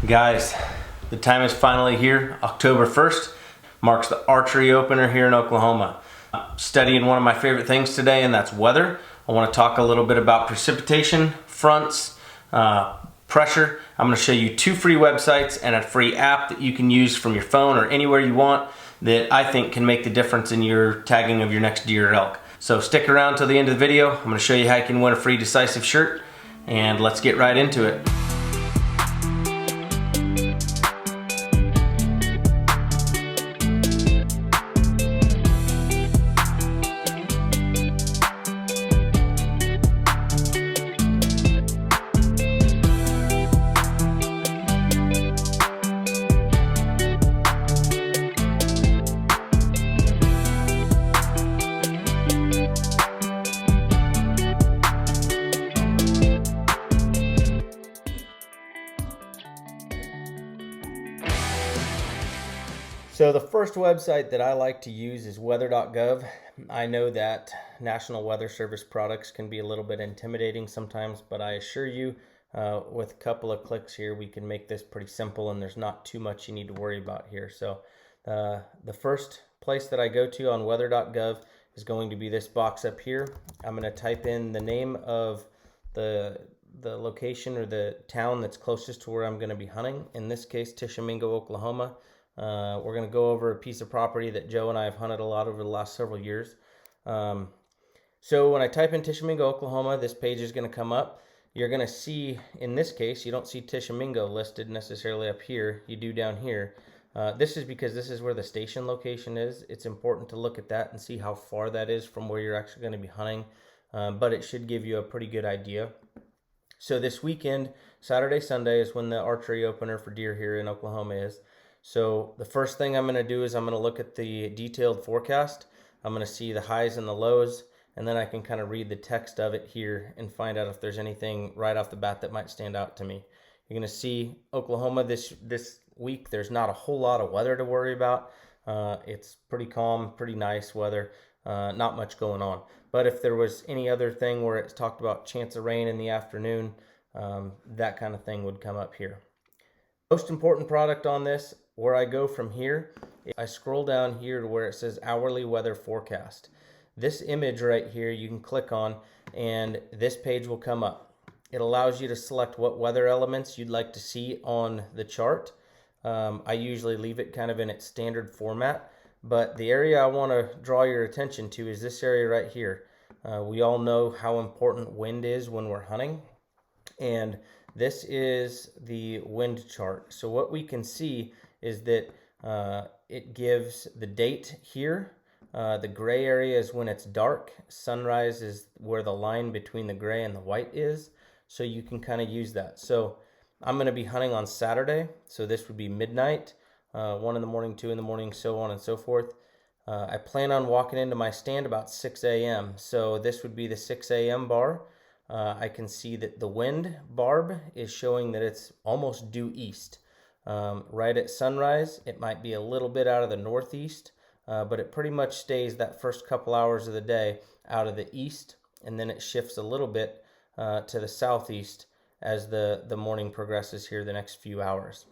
Guys, the time is finally here. October 1st marks the archery opener here in Oklahoma. Studying one of my favorite things today, and that's weather. I want to talk a little bit about precipitation, fronts, pressure. I'm going to show you 2 free websites and a free app that you can use from your phone or anywhere you want that I think can make the difference in your tagging of your next deer or elk. So stick around till the end of the video. I'm going to show you how you can win a free Decisive shirt, and let's get right into it. So the first website that I like to use is Weather.gov. I know that National Weather Service products can be a little bit intimidating sometimes, but I assure you with a couple of clicks here, we can make this pretty simple and there's not too much you need to worry about here. So the first place that I go to on Weather.gov is going to be this box up here. I'm going to type in the name of the location or the town that's closest to where I'm going to be hunting. In this case, Tishomingo, Oklahoma. We're going to go over a piece of property that Joe and I have hunted a lot over the last several years. So when I type in Tishomingo, Oklahoma, this page is going to come up. You're going to see, in this case, you don't see Tishomingo listed necessarily up here. You do down here. This is because this is where the station location is. It's important to look at that and see how far that is from where you're actually going to be hunting. But it should give you a pretty good idea. So this weekend, Saturday, Sunday, is when the archery opener for deer here in Oklahoma is. So the first thing I'm going to do is I'm going to look at the detailed forecast. I'm going to see the highs and the lows, and then I can kind of read the text of it here and find out if there's anything right off the bat that might stand out to me. You're going to see Oklahoma this week. There's not a whole lot of weather to worry about. It's pretty calm, pretty nice weather, not much going on. But if there was any other thing where it's talked about chance of rain in the afternoon, that kind of thing would come up here. Most important product on this, where I go from here, I scroll down here to where it says hourly weather forecast. This image right here you can click on and this page will come up. It allows you to select what weather elements you'd like to see on the chart. I usually leave it kind of in its standard format, but the area I want to draw your attention to is this area right here. We all know how important wind is when we're hunting, and this is the wind chart. So what we can see is that it gives the date here. The gray area is when it's dark. Sunrise is where the line between the gray and the white is. So you can kind of use that. So I'm going to be hunting on Saturday. So this would be midnight, 1 in the morning, 2 in the morning, so on and so forth. I plan on walking into my stand about 6 a.m. So this would be the 6 a.m. bar. I can see that the wind barb is showing that it's almost due east. Right at sunrise, it might be a little bit out of the northeast, but it pretty much stays that first couple hours of the day out of the east, and then it shifts a little bit to the southeast as the morning progresses here the next few hours.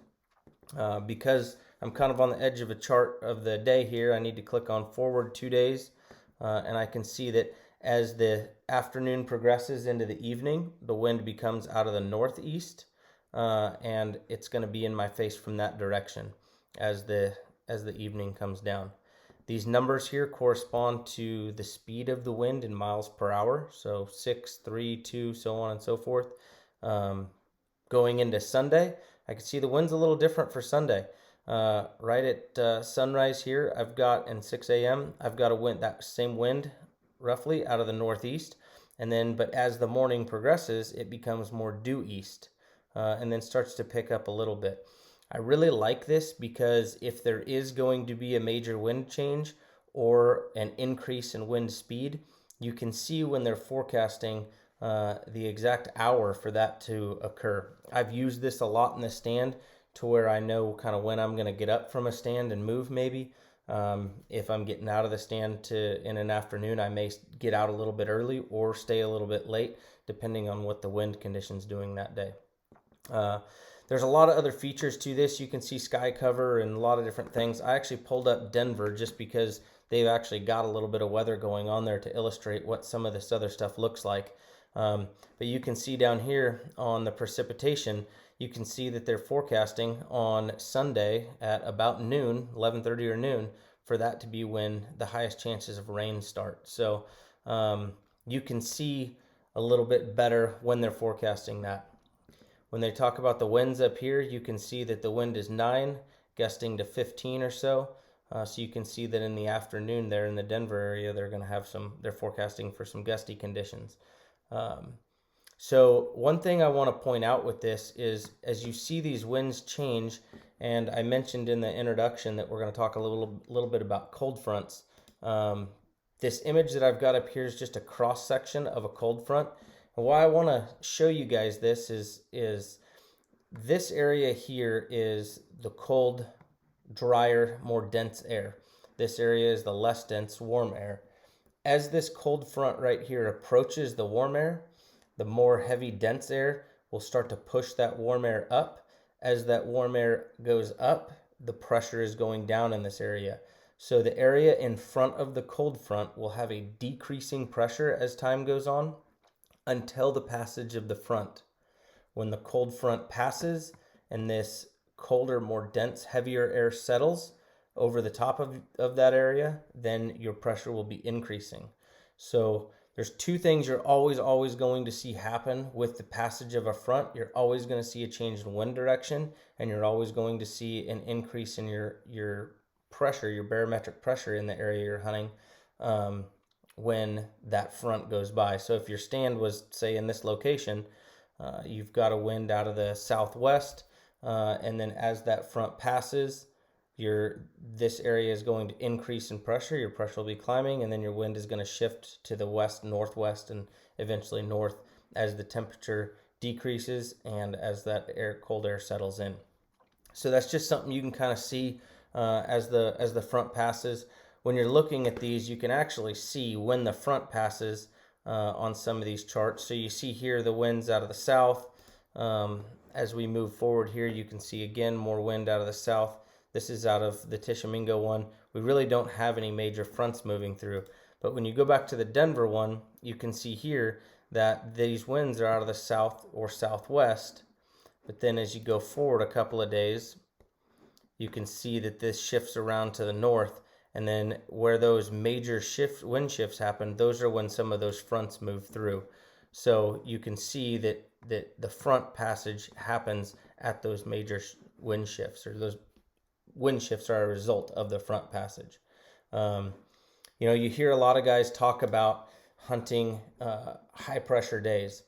Because I'm kind of on the edge of a chart of the day here, I need to click on forward 2 days, and I can see that as the afternoon progresses into the evening, the wind becomes out of the northeast, and it's going to be in my face from that direction as the evening comes down. These numbers here correspond to the speed of the wind in miles per hour, so 6, 3, 2, so on and so forth. Going into Sunday, I can see the wind's a little different for Sunday. Right at sunrise here, I've got, and 6 a.m., I've got a wind, that same wind roughly out of the northeast, but as the morning progresses, it becomes more due east, and then starts to pick up a little bit. I really like this because if there is going to be a major wind change or an increase in wind speed, you can see when they're forecasting the exact hour for that to occur. I've used this a lot in the stand to where I know kind of when I'm going to get up from a stand and move maybe. If I'm getting out of the stand in an afternoon, I may get out a little bit early or stay a little bit late, depending on what the wind condition's doing that day. There's a lot of other features to this. You can see sky cover and a lot of different things. I actually pulled up Denver just because they've actually got a little bit of weather going on there to illustrate what some of this other stuff looks like. But you can see down here on the precipitation, you can see that they're forecasting on Sunday at about noon, 11:30 or noon, for that to be when the highest chances of rain start. So you can see a little bit better when they're forecasting that. When they talk about the winds up here, you can see that the wind is 9, gusting to 15 or so. So you can see that in the afternoon there in the Denver area, they're forecasting for some gusty conditions. So one thing I want to point out with this is as you see these winds change, and I mentioned in the introduction that we're going to talk a little bit about cold fronts. This image that I've got up here is just a cross section of a cold front. And why I want to show you guys this is this area here is the cold, drier, more dense air. This area is the less dense, warm air. As this cold front right here approaches the warm air, the more heavy, dense air will start to push that warm air up. As that warm air goes up, the pressure is going down in this area. So the area in front of the cold front will have a decreasing pressure as time goes on until the passage of the front. When the cold front passes and this colder, more dense, heavier air settles over the top of that area, then your pressure will be increasing. So there's two things you're always going to see happen with the passage of a front. You're always going to see a change in wind direction, and you're always going to see an increase in your pressure, your barometric pressure in the area you're hunting when that front goes by. So if your stand was, say, in this location, you've got a wind out of the southwest, and then as that front passes, this area is going to increase in pressure. Your pressure will be climbing, and then your wind is going to shift to the west, northwest, and eventually north as the temperature decreases and as that cold air settles in. So that's just something you can kind of see as the front passes. When you're looking at these, you can actually see when the front passes on some of these charts. So you see here the winds out of the south. As we move forward here, you can see again more wind out of the south. This is out of the Tishomingo one. We really don't have any major fronts moving through. But when you go back to the Denver one, you can see here that these winds are out of the south or southwest. But then as you go forward a couple of days, you can see that this shifts around to the north. And then where those major wind shifts happen, those are when some of those fronts move through. So you can see that the front passage happens at those major wind shifts, or those wind shifts are a result of the front passage. You hear a lot of guys talk about hunting high pressure days.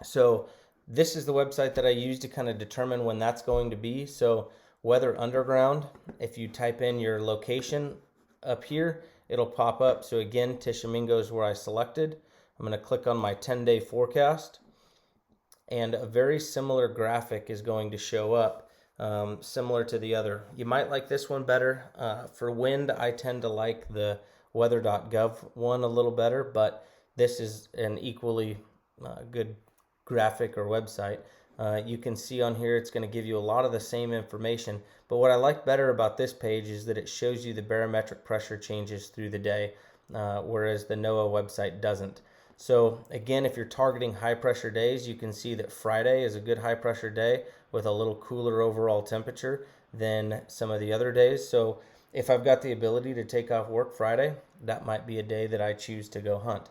So this is the website that I use to kind of determine when that's going to be. So Weather Underground, if you type in your location up here, it'll pop up. So again, Tishomingo is where I selected. I'm going to click on my 10-day forecast, and a very similar graphic is going to show up, similar to the other. You might like this one better. For wind, I tend to like the Weather.gov one a little better, but this is an equally good graphic or website. You can see on here it's going to give you a lot of the same information, but what I like better about this page is that it shows you the barometric pressure changes through the day, whereas the NOAA website doesn't. So again, if you're targeting high pressure days, you can see that Friday is a good high pressure day with a little cooler overall temperature than some of the other days. So if I've got the ability to take off work Friday, that might be a day that I choose to go hunt.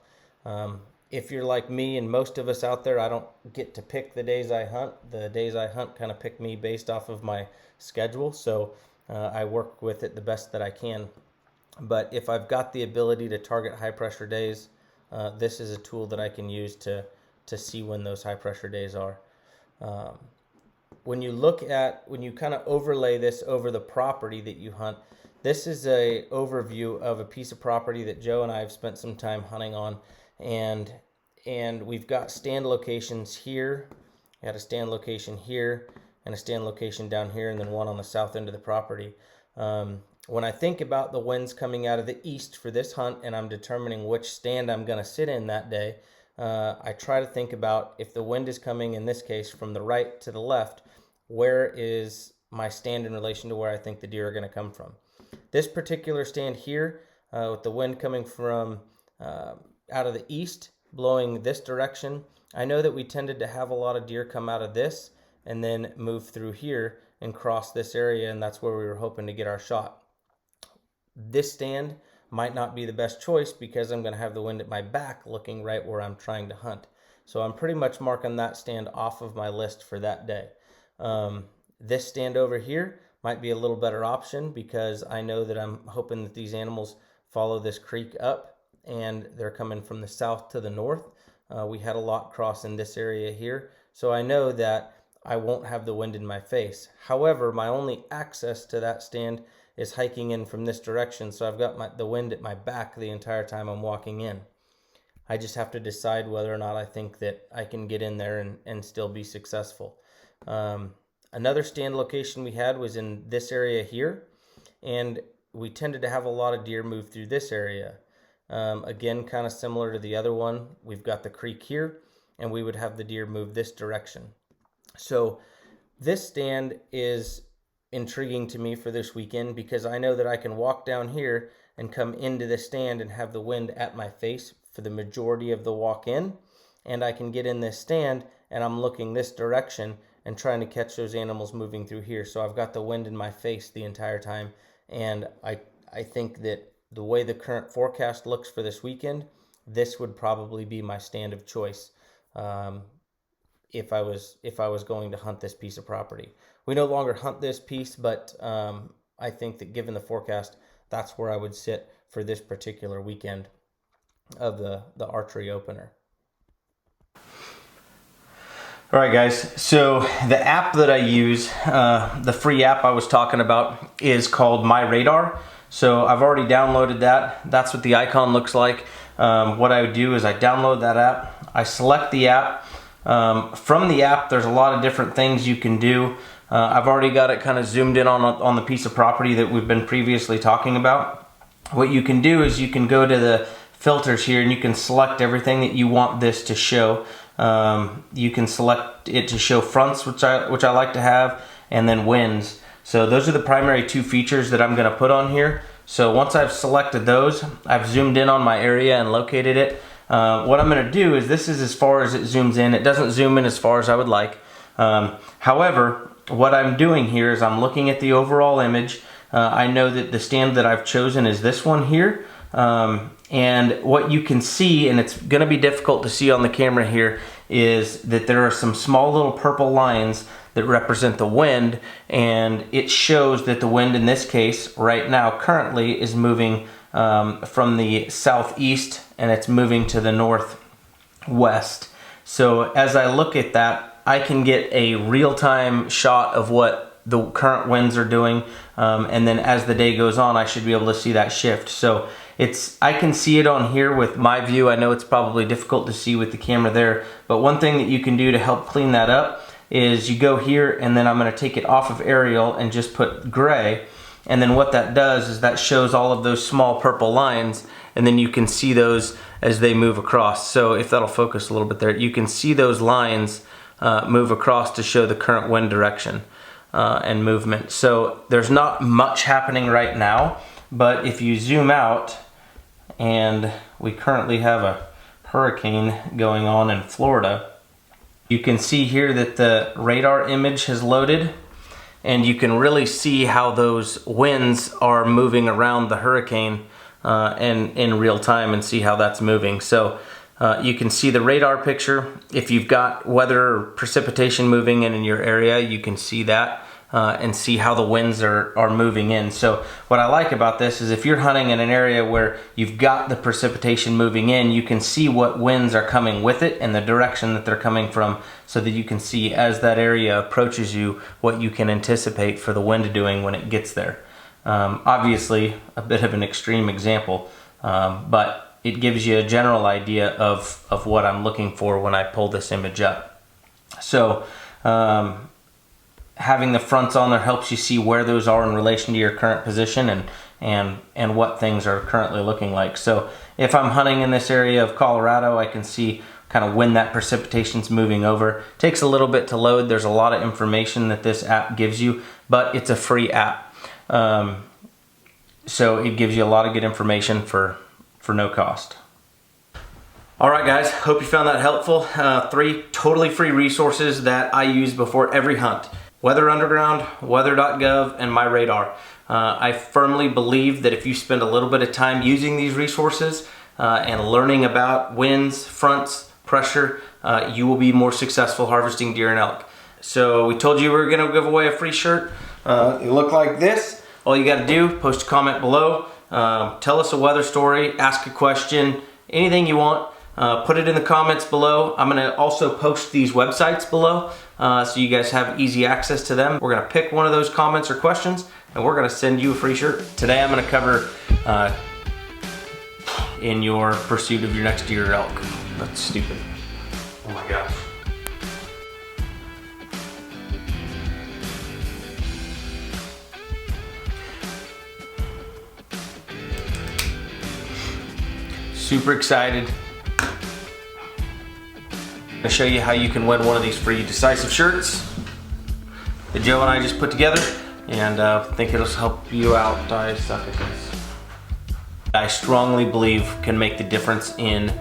If you're like me and most of us out there, I don't get to pick the days I hunt. The days I hunt kind of pick me based off of my schedule. So I work with it the best that I can. But if I've got the ability to target high pressure days, this is a tool that I can use to see when those high pressure days are. When you kind of overlay this over the property that you hunt, this is a overview of a piece of property that Joe and I have spent some time hunting on, and we've got stand locations here. We got a stand location here and a stand location down here, and then one on the south end of the property. When I think about the winds coming out of the east for this hunt, and I'm determining which stand I'm going to sit in that day, I try to think about, if the wind is coming, in this case, from the right to the left, where is my stand in relation to where I think the deer are going to come from. This particular stand here, with the wind coming from out of the east, blowing this direction, I know that we tended to have a lot of deer come out of this and then move through here and cross this area, and that's where we were hoping to get our shot. This stand might not be the best choice because I'm going to have the wind at my back looking right where I'm trying to hunt. So I'm pretty much marking that stand off of my list for that day. This stand over here might be a little better option because I know that I'm hoping that these animals follow this creek up and they're coming from the south to the north. We had a lot cross in this area here, so I know that I won't have the wind in my face. However, my only access to that stand is hiking in from this direction, so I've got the wind at my back the entire time I'm walking in. I just have to decide whether or not I think that I can get in there and still be successful. Another stand location we had was in this area here, and we tended to have a lot of deer move through this area. Again, kind of similar to the other one, we've got the creek here, and we would have the deer move this direction. So this stand is intriguing to me for this weekend because I know that I can walk down here and come into the stand and have the wind at my face for the majority of the walk in, and I can get in this stand and I'm looking this direction and trying to catch those animals moving through here. So I've got the wind in my face the entire time, and I think that the way the current forecast looks for this weekend, this would probably be my stand of choice if I was going to hunt this piece of property. We no longer hunt this piece, but I think that given the forecast, that's where I would sit for this particular weekend of the archery opener. All right, guys, so the app that I use, the free app I was talking about, is called My Radar. So I've already downloaded that. That's what the icon looks like. What I would do is I download that app, I select the app. From the app, there's a lot of different things you can do. I've already got it kind of zoomed in on the piece of property that we've been previously talking about. What you can do is you can go to the filters here and you can select everything that you want this to show. You can select it to show fronts, which I like to have, and then winds. So those are the primary two features that I'm going to put on here. So once I've selected those, I've zoomed in on my area and located it. What I'm going to do is, this is as far as it zooms in. It doesn't zoom in as far as I would like. However, what I'm doing here is I'm looking at the overall image. I know that the stand that I've chosen is this one here. And what you can see, and it's going to be difficult to see on the camera here, is that there are some small little purple lines that represent the wind, and it shows that the wind in this case right now currently is moving from the southeast, and it's moving to the northwest. So as I look at that, I can get a real-time shot of what the current winds are doing, and then as the day goes on, I should be able to see that shift. So I can see it on here with my view. I know it's probably difficult to see with the camera there, but one thing that you can do to help clean that up is you go here, and then I'm going to take it off of aerial and just put gray. And then what that does is that shows all of those small purple lines, and then you can see those as they move across. So if that'll focus a little bit there, you can see those lines move across to show the current wind direction and movement. So there's not much happening right now, but if you zoom out, and we currently have a hurricane going on in Florida, you can see here that the radar image has loaded, and you can really see how those winds are moving around the hurricane and in real time, and see how that's moving. So you can see the radar picture. If you've got weather or precipitation moving in your area, you can see that and see how the winds are moving in. So what I like about this is, if you're hunting in an area where you've got the precipitation moving in, you can see what winds are coming with it and the direction that they're coming from, so that you can see as that area approaches you what you can anticipate for the wind doing when it gets there. Obviously a bit of an extreme example, but it gives you a general idea of what I'm looking for when I pull this image up. So having the fronts on there helps you see where those are in relation to your current position and what things are currently looking like. So if I'm hunting in this area of Colorado, I can see kind of when that precipitation's moving over. Takes a little bit to load. There's a lot of information that this app gives you, but it's a free app. So it gives you a lot of good information for no cost. All right, guys, hope you found that helpful. 3 totally free resources that I use before every hunt. Weather Underground, Weather.gov, and My Radar. I firmly believe that if you spend a little bit of time using these resources and learning about winds, fronts, pressure, you will be more successful harvesting deer and elk. So we told you we were gonna give away a free shirt. It looked like this. All you gotta do, post a comment below, tell us a weather story, ask a question, anything you want. Put it in the comments below. I'm gonna also post these websites below so you guys have easy access to them. We're gonna pick one of those comments or questions and we're gonna send you a free shirt. Today I'm gonna cover in your pursuit of your next deer or elk. That's stupid. Oh my gosh. Super excited to show you how you can win one of these free decisive shirts that Joe and I just put together, and think it'll help you out. I suck at this. I strongly believe can make the difference in